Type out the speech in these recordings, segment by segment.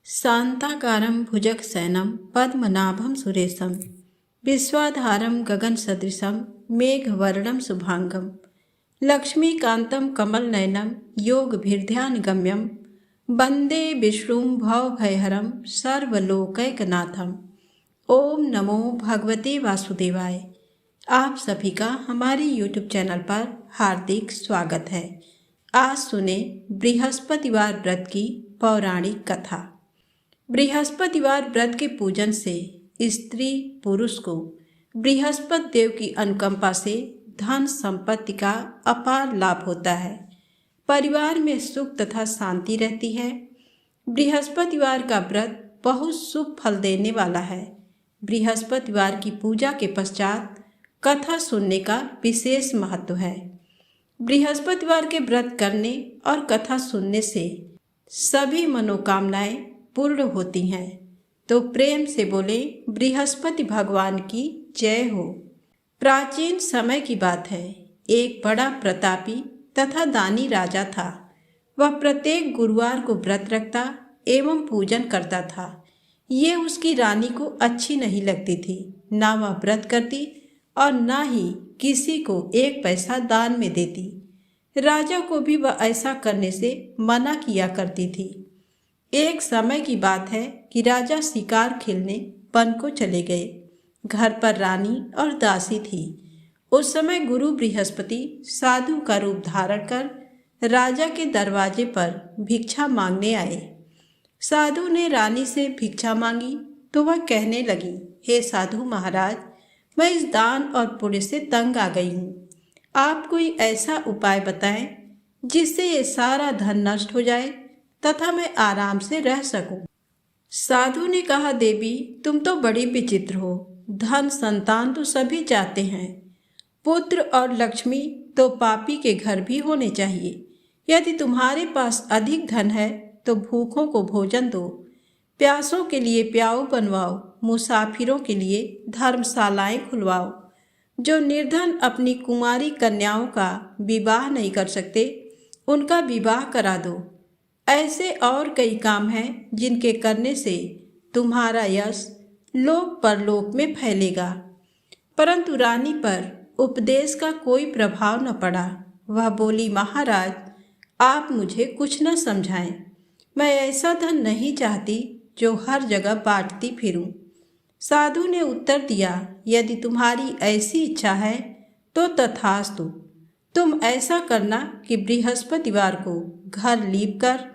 शान्ताकारं भुजगशयनं पद्मनाभं सुरेशं विश्वाधारं गगनसदृशं मेघवर्णं शुभांगं लक्ष्मीकान्तं कमलनयनं योगभिर्ध्यानगम्यं वन्दे विष्णुं भवभयहरं सर्वलोकैकनाथम्। ओम नमो भगवते वासुदेवाय। आप सभी का हमारे YouTube चैनल पर हार्दिक स्वागत है। आज सुने बृहस्पतिवार व्रत की पौराणिक कथा। बृहस्पतिवार व्रत के पूजन से स्त्री पुरुष को बृहस्पति देव की अनुकंपा से धन संपत्ति का अपार लाभ होता है। परिवार में सुख तथा शांति रहती है। बृहस्पतिवार का व्रत बहुत शुभ फल देने वाला है। बृहस्पतिवार की पूजा के पश्चात कथा सुनने का विशेष महत्व है। बृहस्पतिवार के व्रत करने और कथा सुनने से सभी मनोकामनाएं पूर्ण होती हैं। तो प्रेम से बोले बृहस्पति भगवान की जय हो। प्राचीन समय की बात है। एक बड़ा प्रतापी तथा दानी राजा था। वह प्रत्येक गुरुवार को व्रत रखता एवं पूजन करता था। ये उसकी रानी को अच्छी नहीं लगती थी। ना वह व्रत करती और ना ही किसी को एक पैसा दान में देती। राजा को भी वह ऐसा करने से मना किया करती थी। एक समय की बात है कि राजा शिकार खेलने वन को चले गए। घर पर रानी और दासी थी। उस समय गुरु बृहस्पति साधु का रूप धारण कर राजा के दरवाजे पर भिक्षा मांगने आए। साधु ने रानी से भिक्षा मांगी तो वह कहने लगी, हे साधु महाराज, मैं इस दान और पुण्य से तंग आ गई हूँ। आप कोई ऐसा उपाय बताएं जिससे ये सारा धन नष्ट हो जाए तथा मैं आराम से रह सकूं। साधु ने कहा, देवी, तुम तो बड़ी विचित्र हो। धन संतान तो सभी चाहते हैं। पुत्र और लक्ष्मी तो पापी के घर भी होने चाहिए। यदि तुम्हारे पास अधिक धन है तो भूखों को भोजन दो, प्यासों के लिए प्याऊ बनवाओ, मुसाफिरों के लिए धर्मशालाएं खुलवाओ। जो निर्धन अपनी कुमारी कन्याओं का विवाह नहीं कर सकते उनका विवाह करा दो। ऐसे और कई काम हैं जिनके करने से तुम्हारा यश लोक परलोक में फैलेगा। परंतु रानी पर उपदेश का कोई प्रभाव न पड़ा। वह बोली, महाराज, आप मुझे कुछ न समझाएं। मैं ऐसा धन नहीं चाहती जो हर जगह बांटती फिरूं। साधु ने उत्तर दिया, यदि तुम्हारी ऐसी इच्छा है तो तथास्तु। तुम ऐसा करना कि बृहस्पतिवार को घर लीप कर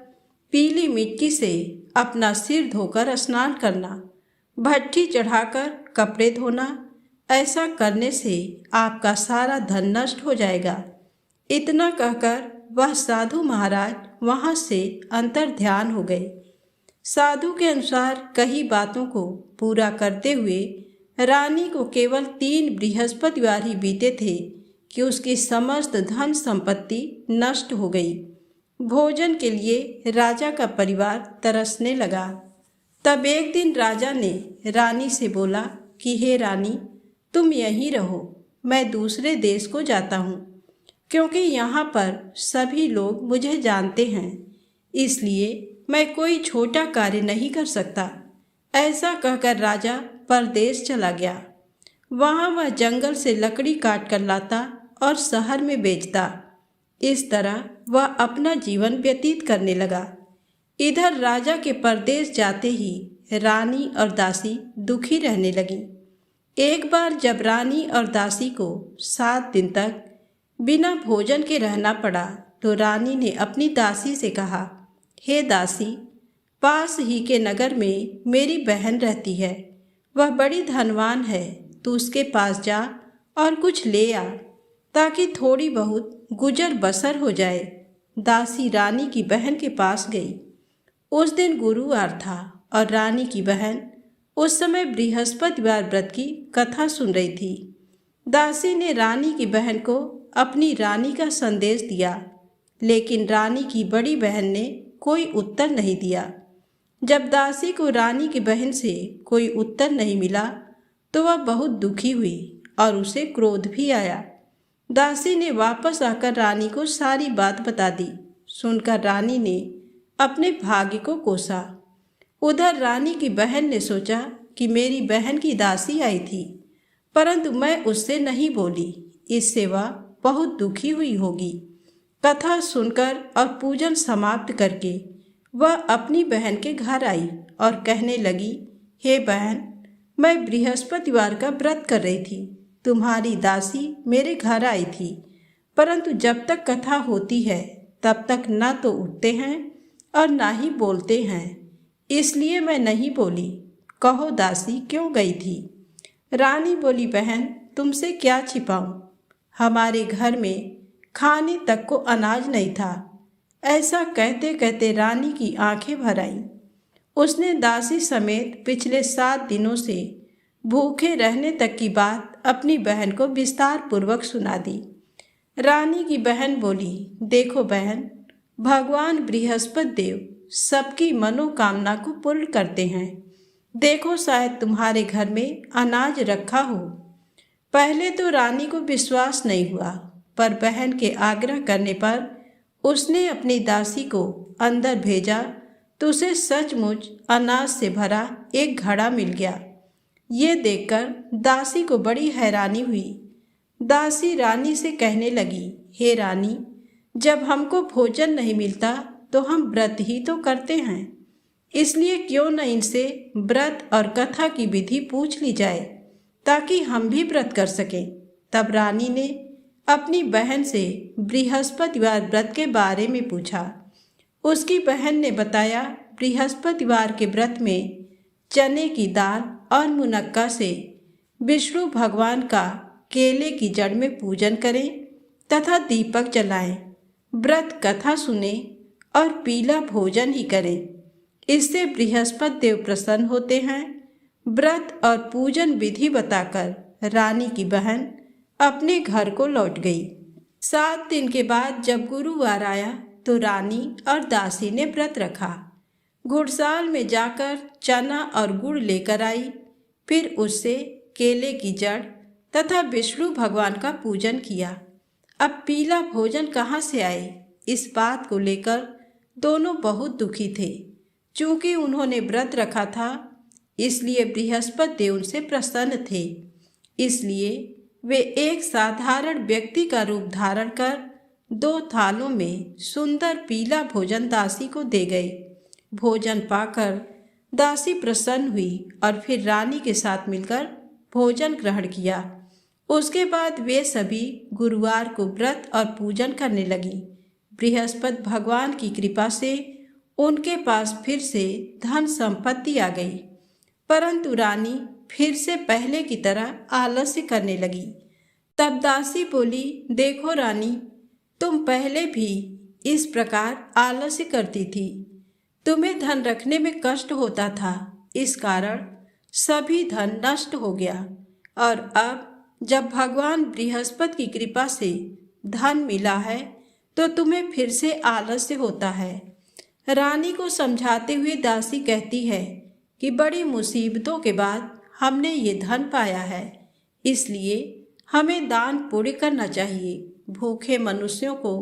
पीली मिट्टी से अपना सिर धोकर स्नान करना, भट्ठी चढ़ाकर कपड़े धोना। ऐसा करने से आपका सारा धन नष्ट हो जाएगा। इतना कहकर वह साधु महाराज वहां से अंतर्ध्यान हो गए। साधु के अनुसार कई बातों को पूरा करते हुए रानी को केवल 3 बृहस्पतिवार ही बीते थे कि उसकी समस्त धन संपत्ति नष्ट हो गई। भोजन के लिए राजा का परिवार तरसने लगा। तब एक दिन राजा ने रानी से बोला कि हे रानी, तुम यहीं रहो, मैं दूसरे देश को जाता हूँ, क्योंकि यहाँ पर सभी लोग मुझे जानते हैं, इसलिए मैं कोई छोटा कार्य नहीं कर सकता। ऐसा कहकर राजा परदेश चला गया। वहाँ वह जंगल से लकड़ी काट कर लाता और शहर में बेचता। इस तरह वह अपना जीवन व्यतीत करने लगा। इधर राजा के परदेश जाते ही रानी और दासी दुखी रहने लगी। एक बार जब रानी और दासी को 7 दिन तक बिना भोजन के रहना पड़ा तो रानी ने अपनी दासी से कहा, हे दासी, पास ही के नगर में मेरी बहन रहती है। वह बड़ी धनवान है। तू उसके पास जा और कुछ ले आ ताकि थोड़ी बहुत गुजर बसर हो जाए। दासी रानी की बहन के पास गई। उस दिन गुरुवार था और रानी की बहन उस समय बृहस्पतिवार व्रत की कथा सुन रही थी। दासी ने रानी की बहन को अपनी रानी का संदेश दिया, लेकिन रानी की बड़ी बहन ने कोई उत्तर नहीं दिया। जब दासी को रानी की बहन से कोई उत्तर नहीं मिला तो वह बहुत दुखी हुई और उसे क्रोध भी आया। दासी ने वापस आकर रानी को सारी बात बता दी। सुनकर रानी ने अपने भाग्य को कोसा। उधर रानी की बहन ने सोचा कि मेरी बहन की दासी आई थी, परंतु मैं उससे नहीं बोली, इससे वह बहुत दुखी हुई होगी। कथा सुनकर और पूजन समाप्त करके वह अपनी बहन के घर आई और कहने लगी, हे बहन, मैं बृहस्पतिवार का व्रत कर रही थी। तुम्हारी दासी मेरे घर आई थी, परंतु जब तक कथा होती है तब तक न तो उठते हैं और ना ही बोलते हैं, इसलिए मैं नहीं बोली। कहो दासी क्यों गई थी? रानी बोली, बहन, तुमसे क्या छिपाऊं? हमारे घर में खाने तक को अनाज नहीं था। ऐसा कहते कहते रानी की आंखें भर आईं। उसने दासी समेत पिछले 7 दिनों से भूखे रहने तक की बात अपनी बहन को विस्तार पूर्वक सुना दी। रानी की बहन बोली, देखो बहन, भगवान बृहस्पति देव सबकी मनोकामना को पूर्ण करते हैं। देखो, शायद तुम्हारे घर में अनाज रखा हो। पहले तो रानी को विश्वास नहीं हुआ, पर बहन के आग्रह करने पर उसने अपनी दासी को अंदर भेजा तो उसे सचमुच अनाज से भरा एक घड़ा मिल गया। ये देखकर दासी को बड़ी हैरानी हुई। दासी रानी से कहने लगी, हे रानी, जब हमको भोजन नहीं मिलता तो हम व्रत ही तो करते हैं, इसलिए क्यों न इनसे व्रत और कथा की विधि पूछ ली जाए ताकि हम भी व्रत कर सकें। तब रानी ने अपनी बहन से बृहस्पतिवार व्रत के बारे में पूछा। उसकी बहन ने बताया, बृहस्पतिवार के व्रत में चने की दाल और मुनक्का से विष्णु भगवान का केले की जड़ में पूजन करें तथा दीपक जलाएं, व्रत कथा सुने और पीला भोजन ही करें। इससे बृहस्पति देव प्रसन्न होते हैं। व्रत और पूजन विधि बताकर रानी की बहन अपने घर को लौट गई। 7 दिन के बाद जब गुरुवार आया तो रानी और दासी ने व्रत रखा। गुड़साल में जाकर चना और गुड़ लेकर आई, फिर उससे केले की जड़ तथा विष्णु भगवान का पूजन किया। अब पीला भोजन कहाँ से आए, इस बात को लेकर दोनों बहुत दुखी थे। चूंकि उन्होंने व्रत रखा था, इसलिए बृहस्पति देव उनसे प्रसन्न थे। इसलिए वे एक साधारण व्यक्ति का रूप धारण कर 2 थालों में सुंदर पीला भोजन दासी को दे गए। भोजन पाकर दासी प्रसन्न हुई और फिर रानी के साथ मिलकर भोजन ग्रहण किया। उसके बाद वे सभी गुरुवार को व्रत और पूजन करने लगी। बृहस्पति भगवान की कृपा से उनके पास फिर से धन संपत्ति आ गई, परंतु रानी फिर से पहले की तरह आलस्य करने लगी। तब दासी बोली, देखो रानी, तुम पहले भी इस प्रकार आलस्य करती थी। तुम्हें धन रखने में कष्ट होता था, इस कारण सभी धन नष्ट हो गया, और अब जब भगवान बृहस्पति की कृपा से धन मिला है तो तुम्हें फिर से आलस्य होता है। रानी को समझाते हुए दासी कहती है कि बड़ी मुसीबतों के बाद हमने ये धन पाया है, इसलिए हमें दान पुण्य करना चाहिए, भूखे मनुष्यों को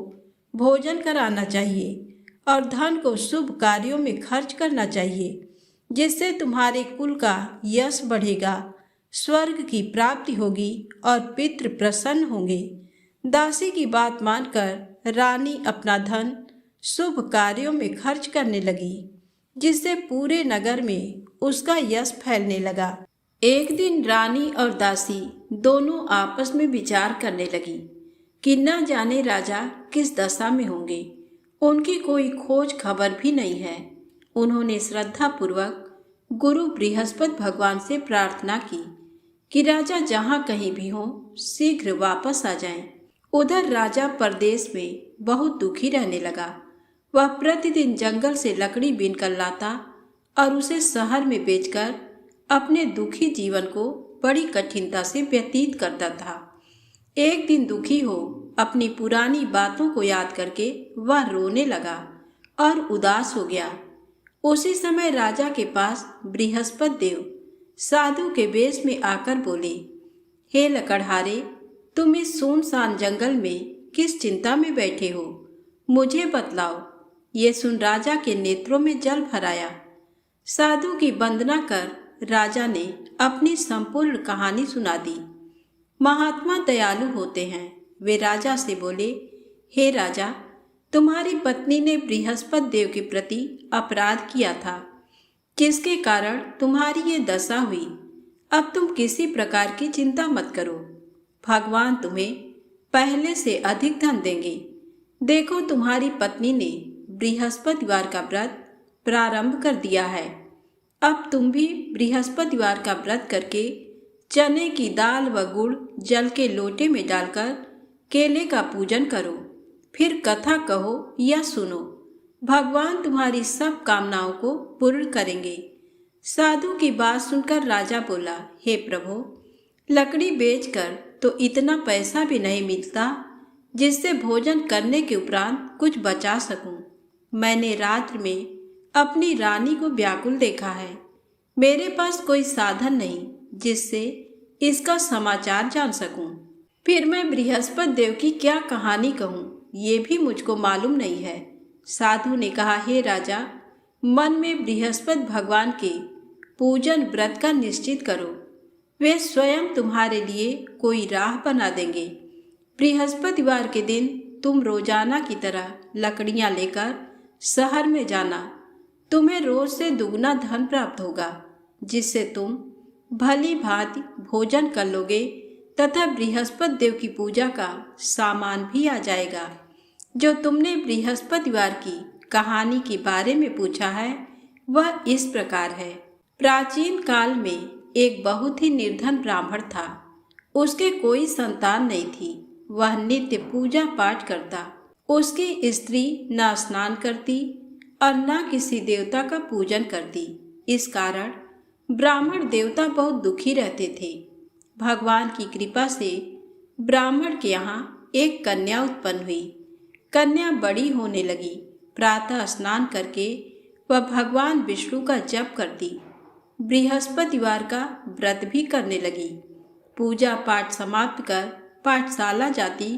भोजन कराना चाहिए और धन को शुभ कार्यों में खर्च करना चाहिए, जिससे तुम्हारे कुल का यश बढ़ेगा, स्वर्ग की प्राप्ति होगी और पितृ प्रसन्न होंगे। दासी की बात मानकर रानी अपना धन शुभ कार्यों में खर्च करने लगी, जिससे पूरे नगर में उसका यश फैलने लगा। एक दिन रानी और दासी दोनों आपस में विचार करने लगी कि न जाने राजा किस दशा में होंगे। उनकी कोई खोज खबर भी नहीं है। उन्होंने श्रद्धा पूर्वक गुरु बृहस्पति भगवान से प्रार्थना की कि राजा जहाँ कहीं भी हो शीघ्र वापस आ जाएं। उधर राजा परदेश में बहुत दुखी रहने लगा। वह प्रतिदिन जंगल से लकड़ी बीनकर लाता और उसे शहर में बेचकर अपने दुखी जीवन को बड़ी कठिनता से व्यतीत करता था। एक दिन दुखी हो अपनी पुरानी बातों को याद करके वह रोने लगा और उदास हो गया। उसी समय राजा के पास बृहस्पति देव साधु के वेश में आकर बोले, हे लकड़हारे, तुम इस सुनसान जंगल में किस चिंता में बैठे हो, मुझे बतलाओ। ये सुन राजा के नेत्रों में जल भर आया। साधु की वंदना कर राजा ने अपनी संपूर्ण कहानी सुना दी। महात्मा दयालु होते हैं। वे राजा से बोले, हे राजा, तुम्हारी पत्नी ने बृहस्पति देव के प्रति अपराध किया था, जिसके कारण तुम्हारी ये दशा हुई। अब तुम किसी प्रकार की चिंता मत करो, भगवान तुम्हें पहले से अधिक धन देंगे। देखो, तुम्हारी पत्नी ने बृहस्पतिवार का व्रत प्रारंभ कर दिया है। अब तुम भी बृहस्पतिवार का व्रत करके चने की दाल व गुड़ जल के लोटे में डालकर केले का पूजन करो, फिर कथा कहो या सुनो। भगवान तुम्हारी सब कामनाओं को पूर्ण करेंगे। साधु की बात सुनकर राजा बोला, हे प्रभु, लकड़ी बेचकर तो इतना पैसा भी नहीं मिलता जिससे भोजन करने के उपरांत कुछ बचा सकूं। मैंने रात्र में अपनी रानी को व्याकुल देखा है। मेरे पास कोई साधन नहीं जिससे इसका समाचार जान सकूं। फिर मैं बृहस्पति देव की क्या कहानी कहूं, ये भी मुझको मालूम नहीं है। साधु ने कहा, हे राजा, मन में बृहस्पति भगवान के पूजन व्रत का निश्चित करो। वे स्वयं तुम्हारे लिए कोई राह बना देंगे। बृहस्पतिवार के दिन तुम रोजाना की तरह लकड़ियां लेकर शहर में जाना। तुम्हें रोज से दुगना धन प्राप्त होगा, जिससे तुम भली भांति भोजन कर लोगे तथा बृहस्पति देव की पूजा का सामान भी आ जाएगा। जो तुमने बृहस्पतिवार की कहानी के बारे में पूछा है वह इस प्रकार है। प्राचीन काल में एक बहुत ही निर्धन ब्राह्मण था। उसके कोई संतान नहीं थी। वह नित्य पूजा पाठ करता। उसकी स्त्री न स्नान करती और न किसी देवता का पूजन करती। इस कारण ब्राह्मण देवता बहुत दुखी रहते थे। भगवान की कृपा से ब्राह्मण के यहाँ एक कन्या उत्पन्न हुई। कन्या बड़ी होने लगी। प्रातः स्नान करके वह भगवान विष्णु का जप करती। बृहस्पतिवार का व्रत भी करने लगी। पूजा पाठ समाप्त कर पाठशाला जाती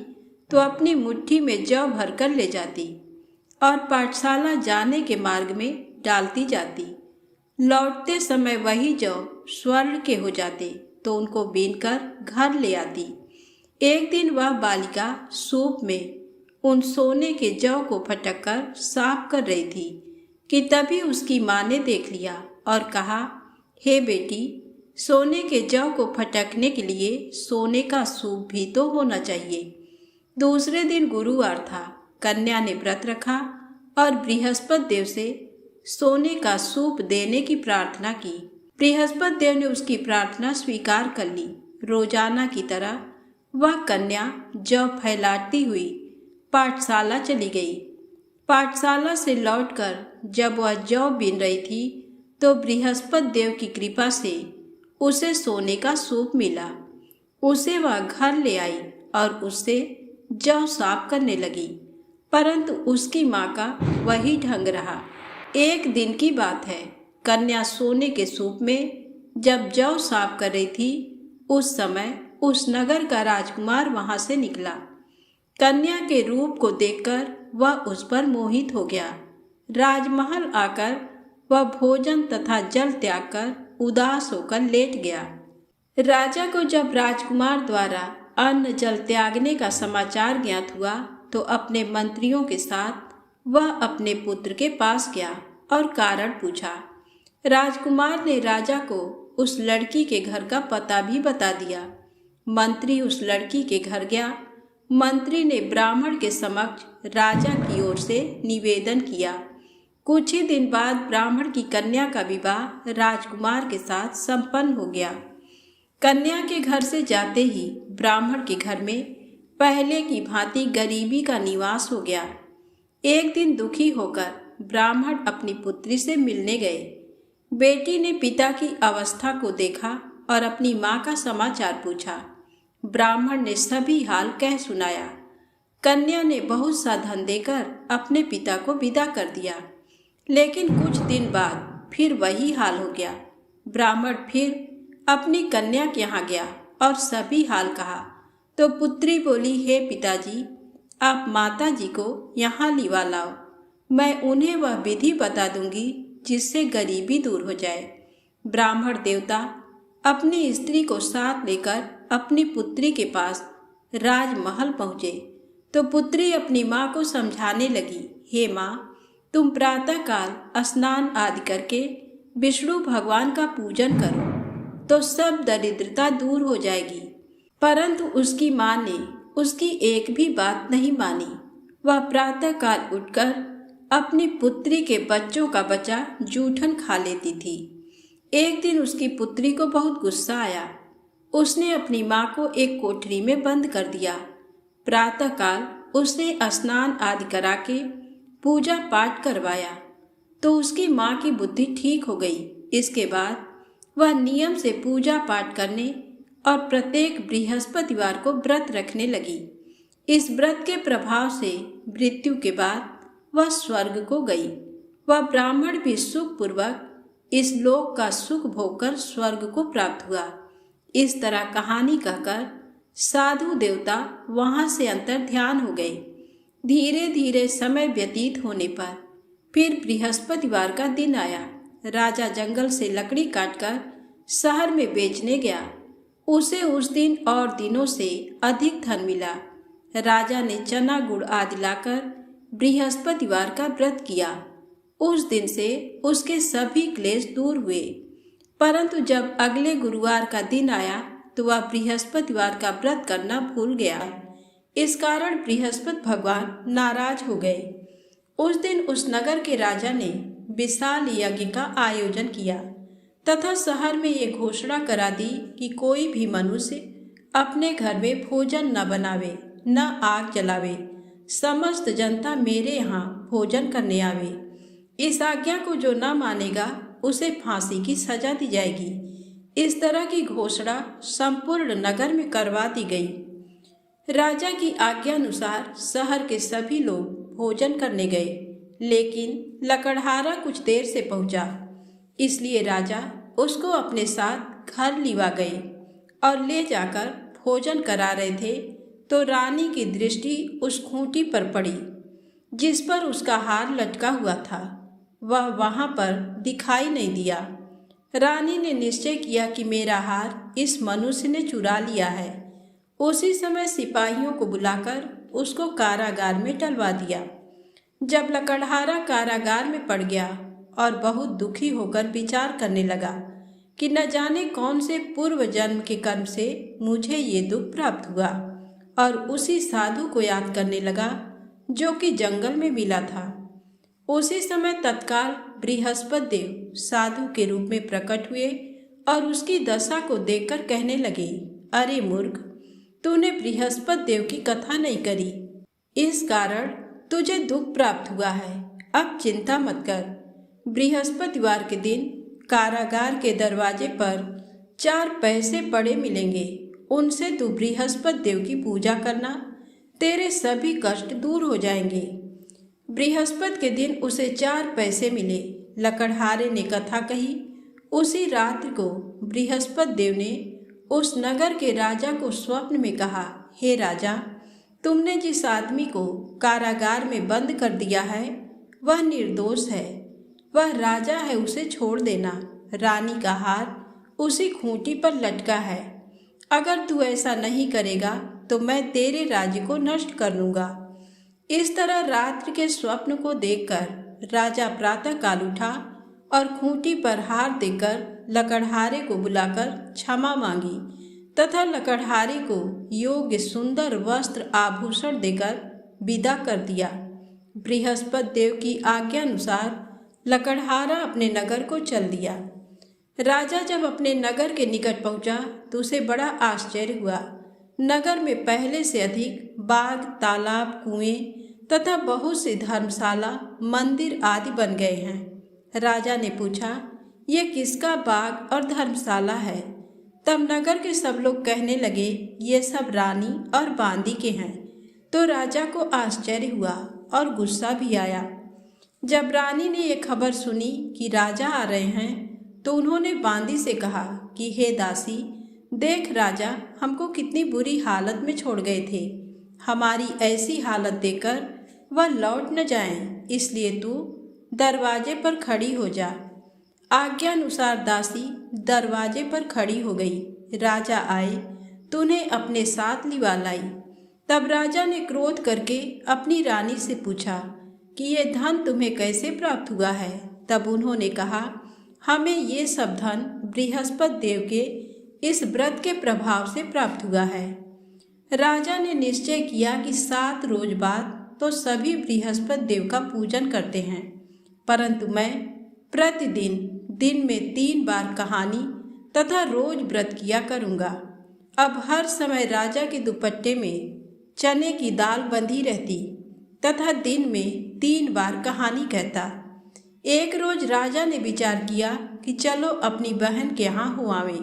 तो अपनी मुट्ठी में जौ भरकर ले जाती और पाठशाला जाने के मार्ग में डालती जाती। लौटते समय वही जौ स्वर्ण के हो जाते तो उनको बीनकर घर ले आती। एक दिन वह बालिका सूप में उन सोने के जौ को फटक कर साफ कर रही थी कि तभी उसकी माँ ने देख लिया और कहा, हे बेटी, सोने के जौ को फटकने के लिए सोने का सूप भी तो होना चाहिए। दूसरे दिन गुरुवार था। कन्या ने व्रत रखा और बृहस्पति देव से सोने का सूप देने की प्रार्थना की। बृहस्पति देव ने उसकी प्रार्थना स्वीकार कर ली। रोजाना की तरह वह कन्या जौ फैलाती हुई पाठशाला चली गई। पाठशाला से लौटकर जब वह जौ बीन रही थी तो बृहस्पति देव की कृपा से उसे सोने का सूप मिला। उसे वह घर ले आई और उससे जौ साफ करने लगी, परंतु उसकी माँ का वही ढंग रहा। एक दिन की बात है, कन्या सोने के सूप में जब जौ साफ कर रही थी, उस समय उस नगर का राजकुमार वहां से निकला। कन्या के रूप को देखकर वह उस पर मोहित हो गया। राजमहल आकर वह भोजन तथा जल त्याग कर उदास होकर लेट गया। राजा को जब राजकुमार द्वारा अन्न जल त्यागने का समाचार ज्ञात हुआ तो अपने मंत्रियों के साथ वह अपने पुत्र के पास गया और कारण पूछा। राजकुमार ने राजा को उस लड़की के घर का पता भी बता दिया। मंत्री उस लड़की के घर गया। मंत्री ने ब्राह्मण के समक्ष राजा की ओर से निवेदन किया। कुछ ही दिन बाद ब्राह्मण की कन्या का विवाह राजकुमार के साथ संपन्न हो गया। कन्या के घर से जाते ही ब्राह्मण के घर में पहले की भांति गरीबी का निवास हो गया। एक दिन दुखी होकर ब्राह्मण अपनी पुत्री से मिलने गए। बेटी ने पिता की अवस्था को देखा और अपनी माँ का समाचार पूछा। ब्राह्मण ने सभी हाल कह सुनाया। कन्या ने बहुत सा धन देकर अपने पिता को विदा कर दिया, लेकिन कुछ दिन बाद फिर वही हाल हो गया। ब्राह्मण फिर अपनी कन्या के यहाँ गया और सभी हाल कहा तो पुत्री बोली, हे पिताजी, आप माता जी को यहाँ लिवा लाओ। मैं उन्हें वह विधि बता दूंगी जिससे गरीबी दूर हो जाए। ब्राह्मण देवता अपनी स्त्री को साथ लेकर अपनी पुत्री के पास राजमहल पहुँचे तो पुत्री अपनी माँ को समझाने लगी, हे माँ, तुम प्रातःकाल स्नान आदि करके विष्णु भगवान का पूजन करो तो सब दरिद्रता दूर हो जाएगी। परंतु उसकी माँ ने उसकी एक भी बात नहीं मानी। वह प्रातःकाल उठकर अपनी पुत्री के बच्चों का बचा जूठन खा लेती थी। एक दिन उसकी पुत्री को बहुत गुस्सा आया। उसने अपनी माँ को एक कोठरी में बंद कर दिया। प्रातःकाल उसने स्नान आदि करा के पूजा पाठ करवाया तो उसकी माँ की बुद्धि ठीक हो गई। इसके बाद वह नियम से पूजा पाठ करने और प्रत्येक बृहस्पतिवार को व्रत रखने लगी। इस व्रत के प्रभाव से मृत्यु के बाद वह स्वर्ग को गई। वह ब्राह्मण भी सुखपूर्वक इस लोक का सुख भोगकर स्वर्ग को प्राप्त हुआ। इस तरह कहानी कहकर साधु देवता वहां से अंतर ध्यान हो गए। धीरे धीरे समय व्यतीत होने पर फिर बृहस्पतिवार का दिन आया। राजा जंगल से लकड़ी काटकर शहर में बेचने गया। उसे उस दिन और दिनों से अधिक धन मिला। राजा ने चना गुड़ आदि लाकर बृहस्पतिवार का व्रत किया। उस दिन से उसके सभी क्लेश दूर हुए। परंतु जब अगले गुरुवार का दिन आया तो वह बृहस्पतिवार का व्रत करना भूल गया। इस कारण बृहस्पति भगवान नाराज हो गए। उस दिन उस नगर के राजा ने विशाल यज्ञ का आयोजन किया तथा शहर में ये घोषणा करा दी कि कोई भी मनुष्य अपने घर में भोजन न बनावे, न आग जलावे। समस्त जनता मेरे यहाँ भोजन करने आवे। इस आज्ञा को जो न मानेगा उसे फांसी की सजा दी जाएगी। इस तरह की घोषणा संपूर्ण नगर में करवा दी गई। राजा की आज्ञा अनुसार शहर के सभी लोग भोजन करने गए, लेकिन लकड़हारा कुछ देर से पहुंचा। इसलिए राजा उसको अपने साथ घर लिवा गए और ले जाकर भोजन करा रहे थे तो रानी की दृष्टि उस खूंटी पर पड़ी जिस पर उसका हार लटका हुआ था। वह वहां पर दिखाई नहीं दिया। रानी ने निश्चय किया कि मेरा हार इस मनुष्य ने चुरा लिया है। उसी समय सिपाहियों को बुलाकर उसको कारागार में डलवा दिया। जब लकड़हारा कारागार में पड़ गया और बहुत दुखी होकर विचार करने लगा कि न जाने कौन से पूर्व जन्म के कर्म से मुझे ये दुख प्राप्त हुआ, और उसी साधु को याद करने लगा जो कि जंगल में मिला था। उसी समय तत्काल बृहस्पति देव साधु के रूप में प्रकट हुए और उसकी दशा को देखकर कहने लगे, अरे मूर्ख, तूने बृहस्पति देव की कथा नहीं करी, इस कारण तुझे दुख प्राप्त हुआ है। अब चिंता मत कर। बृहस्पतिवार के दिन कारागार के दरवाजे पर 4 पैसे पड़े मिलेंगे। उनसे तू बृहस्पति देव की पूजा करना, तेरे सभी कष्ट दूर हो जाएंगे। बृहस्पति के दिन उसे 4 पैसे मिले। लकड़हारे ने कथा कही। उसी रात्रि को बृहस्पति देव ने उस नगर के राजा को स्वप्न में कहा, हे राजा, तुमने जिस आदमी को कारागार में बंद कर दिया है वह निर्दोष है। वह राजा है, उसे छोड़ देना। रानी का हार उसी खूंटी पर लटका है। अगर तू ऐसा नहीं करेगा तो मैं तेरे राज्य को नष्ट कर दूंगा। इस तरह रात्रि के स्वप्न को देखकर राजा प्रातःकाल उठा और खूंटी पर हार देकर लकड़हारे को बुलाकर क्षमा मांगी तथा लकड़हारे को योग्य सुंदर वस्त्र आभूषण देकर विदा कर दिया। बृहस्पति देव की आज्ञा अनुसार लकड़हारा अपने नगर को चल दिया। राजा जब अपने नगर के निकट पहुंचा तो उसे बड़ा आश्चर्य हुआ। नगर में पहले से अधिक बाग, तालाब, कुएं तथा बहुत सी धर्मशाला, मंदिर आदि बन गए हैं। राजा ने पूछा, ये किसका बाग और धर्मशाला है? तब नगर के सब लोग कहने लगे, ये सब रानी और बांदी के हैं। तो राजा को आश्चर्य हुआ और गुस्सा भी आया। जब रानी ने ये खबर सुनी कि राजा आ रहे हैं तो उन्होंने बांदी से कहा कि हे दासी, देख राजा हमको कितनी बुरी हालत में छोड़ गए थे। हमारी ऐसी हालत देखकर वह लौट न जाएं, इसलिए तू दरवाजे पर खड़ी हो जा। आज्ञानुसार दासी दरवाजे पर खड़ी हो गई। राजा आए तो उन्हें अपने साथ लिवा लाई। तब राजा ने क्रोध करके अपनी रानी से पूछा कि ये धन तुम्हें कैसे प्राप्त हुआ है। तब उन्होंने कहा, हमें ये सब धन बृहस्पति देव के इस व्रत के प्रभाव से प्राप्त हुआ है। राजा ने निश्चय किया कि 7 रोज बाद तो सभी बृहस्पति देव का पूजन करते हैं, परंतु मैं प्रतिदिन दिन में 3 बार कहानी तथा रोज व्रत किया करूँगा। अब हर समय राजा के दुपट्टे में चने की दाल बंधी रहती तथा दिन में 3 बार कहानी कहता। एक रोज राजा ने विचार किया कि चलो अपनी बहन के यहाँ हो आवें।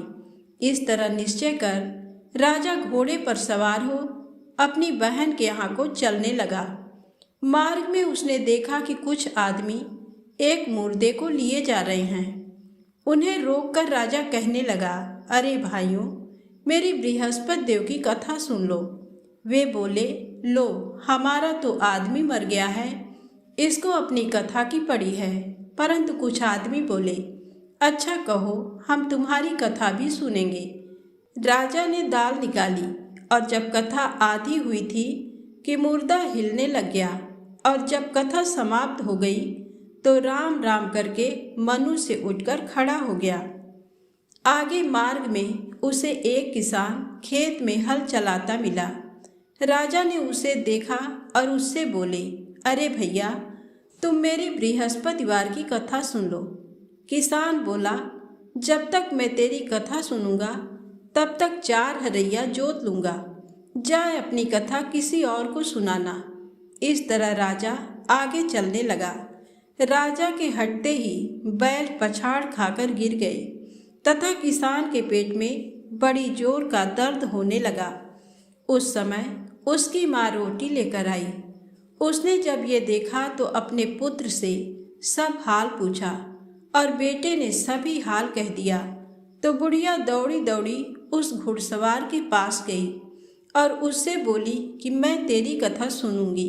इस तरह निश्चय कर राजा घोड़े पर सवार हो अपनी बहन के यहाँ को चलने लगा। मार्ग में उसने देखा कि कुछ आदमी एक मुर्दे को लिए जा रहे हैं। उन्हें रोककर राजा कहने लगा, अरे भाइयों, मेरी बृहस्पति देव की कथा सुन लो। वे बोले, लो, हमारा तो आदमी मर गया है, इसको अपनी कथा की पड़ी है। परंतु कुछ आदमी बोले, अच्छा कहो, हम तुम्हारी कथा भी सुनेंगे। राजा ने दाल निकाली और जब कथा आधी हुई थी कि मुर्दा हिलने लग गया, और जब कथा समाप्त हो गई तो राम राम करके मनुष्य उठकर खड़ा हो गया। आगे मार्ग में उसे एक किसान खेत में हल चलाता मिला। राजा ने उसे देखा और उससे बोले, अरे भैया, तुम मेरी बृहस्पतिवार की कथा सुन लो। किसान बोला, जब तक मैं तेरी कथा सुनूंगा तब तक 4 हरैया जोत लूँगा। जाए अपनी कथा किसी और को सुनाना। इस तरह राजा आगे चलने लगा। राजा के हटते ही बैल पछाड़ खाकर गिर गए तथा किसान के पेट में बड़ी जोर का दर्द होने लगा। उस समय उसकी माँ रोटी लेकर आई। उसने जब ये देखा तो अपने पुत्र से सब हाल पूछा और बेटे ने सभी हाल कह दिया। तो बुढ़िया दौड़ी दौड़ी उस घुड़सवार के पास गई और उससे बोली कि मैं तेरी कथा सुनूंगी,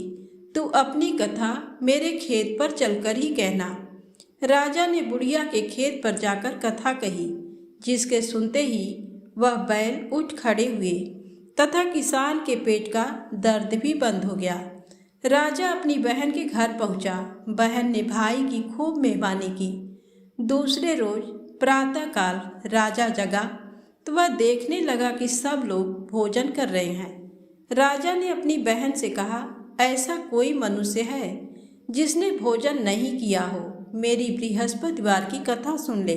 तू अपनी कथा मेरे खेत पर चलकर ही कहना। राजा ने बुढ़िया के खेत पर जाकर कथा कही, जिसके सुनते ही वह बैल उठ खड़े हुए तथा किसान के पेट का दर्द भी बंद हो गया। राजा अपनी बहन के घर पहुंचा। बहन ने भाई की खूब मेहमानी की। दूसरे रोज प्रातःकाल राजा जगा तो वह देखने लगा कि सब लोग भोजन कर रहे हैं। राजा ने अपनी बहन से कहा, ऐसा कोई मनुष्य है जिसने भोजन नहीं किया हो, मेरी बृहस्पतिवार की कथा सुन ले।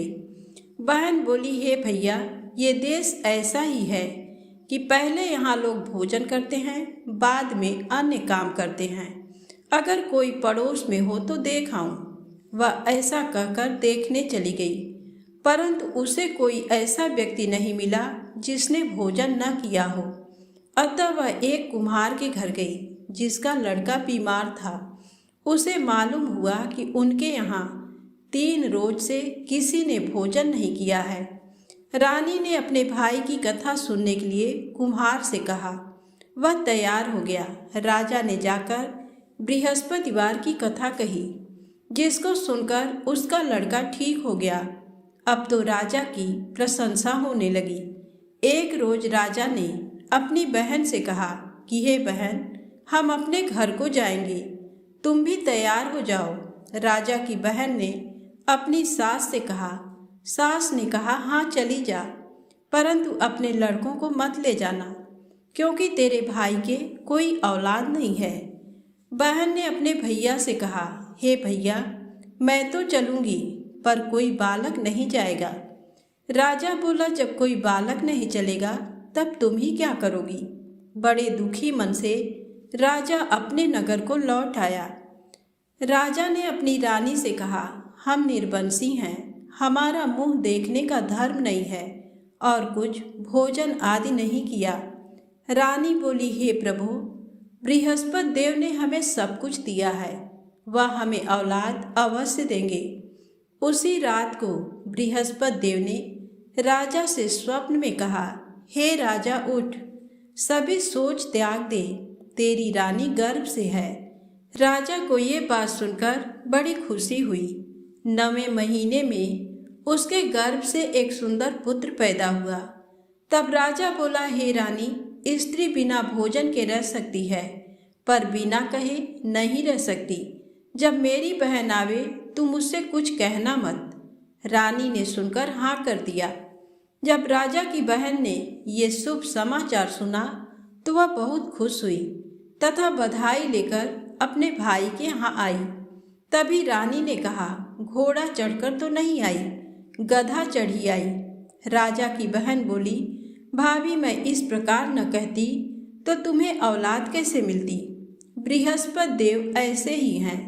बहन बोली, हे भैया, ये देश ऐसा ही है कि पहले यहाँ लोग भोजन करते हैं, बाद में अन्य काम करते हैं। अगर कोई पड़ोस में हो तो देख आऊं। वह ऐसा कहकर देखने चली गई, परंतु उसे कोई ऐसा व्यक्ति नहीं मिला जिसने भोजन न किया हो। अतः वह एक कुम्हार के घर गई जिसका लड़का बीमार था। उसे मालूम हुआ कि उनके यहाँ 3 रोज से किसी ने भोजन नहीं किया है। रानी ने अपने भाई की कथा सुनने के लिए कुम्हार से कहा। वह तैयार हो गया। राजा ने जाकर बृहस्पतिवार की कथा कही, जिसको सुनकर उसका लड़का ठीक हो गया। अब तो राजा की प्रशंसा होने लगी। एक रोज राजा ने अपनी बहन से कहा कि हे बहन, हम अपने घर को जाएंगे, तुम भी तैयार हो जाओ। राजा की बहन ने अपनी सास से कहा। सास ने कहा, हाँ चली जा, परंतु अपने लड़कों को मत ले जाना, क्योंकि तेरे भाई के कोई औलाद नहीं है। बहन ने अपने भैया से कहा, हे भैया, मैं तो चलूँगी, पर कोई बालक नहीं जाएगा। राजा बोला, जब कोई बालक नहीं चलेगा तब तुम ही क्या करोगी। बड़े दुखी मन से राजा अपने नगर को लौट आया। राजा ने अपनी रानी से कहा, हम निर्वंशी हैं, हमारा मुंह देखने का धर्म नहीं है और कुछ भोजन आदि नहीं किया। रानी बोली, हे प्रभु, बृहस्पति देव ने हमें सब कुछ दिया है, वह हमें औलाद अवश्य देंगे। उसी रात को बृहस्पति देव ने राजा से स्वप्न में कहा, हे राजा, उठ, सभी सोच त्याग दे, तेरी रानी गर्भ से है, राजा को ये बात सुनकर बड़ी खुशी हुई। 9वें महीने में उसके गर्भ से एक सुंदर पुत्र पैदा हुआ। तब राजा बोला, हे रानी, स्त्री बिना भोजन के रह सकती है, पर बिना कहे नहीं रह सकती। जब मेरी बहन आवे तुम मुझसे कुछ कहना मत। रानी ने सुनकर हाँ कर दिया। जब राजा की बहन ने ये शुभ समाचार सुना तो वह बहुत खुश हुई तथा बधाई लेकर अपने भाई के यहाँ आई। तभी रानी ने कहा, घोड़ा चढ़कर तो नहीं आई, गधा चढ़ी आई। राजा की बहन बोली, भाभी, मैं इस प्रकार न कहती तो तुम्हें औलाद कैसे मिलती। बृहस्पति देव ऐसे ही हैं,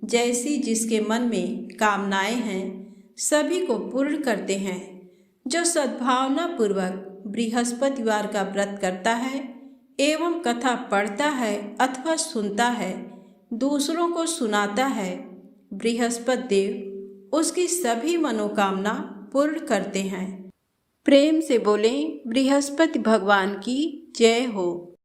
जैसी जिसके मन में कामनाएं हैं सभी को पूर्ण करते हैं। जो सद्भावना पूर्वक बृहस्पतिवार का व्रत करता है एवं कथा पढ़ता है अथवा सुनता है, दूसरों को सुनाता है, बृहस्पति देव उसकी सभी मनोकामना पूर्ण करते हैं। प्रेम से बोलें, बृहस्पति भगवान की जय हो।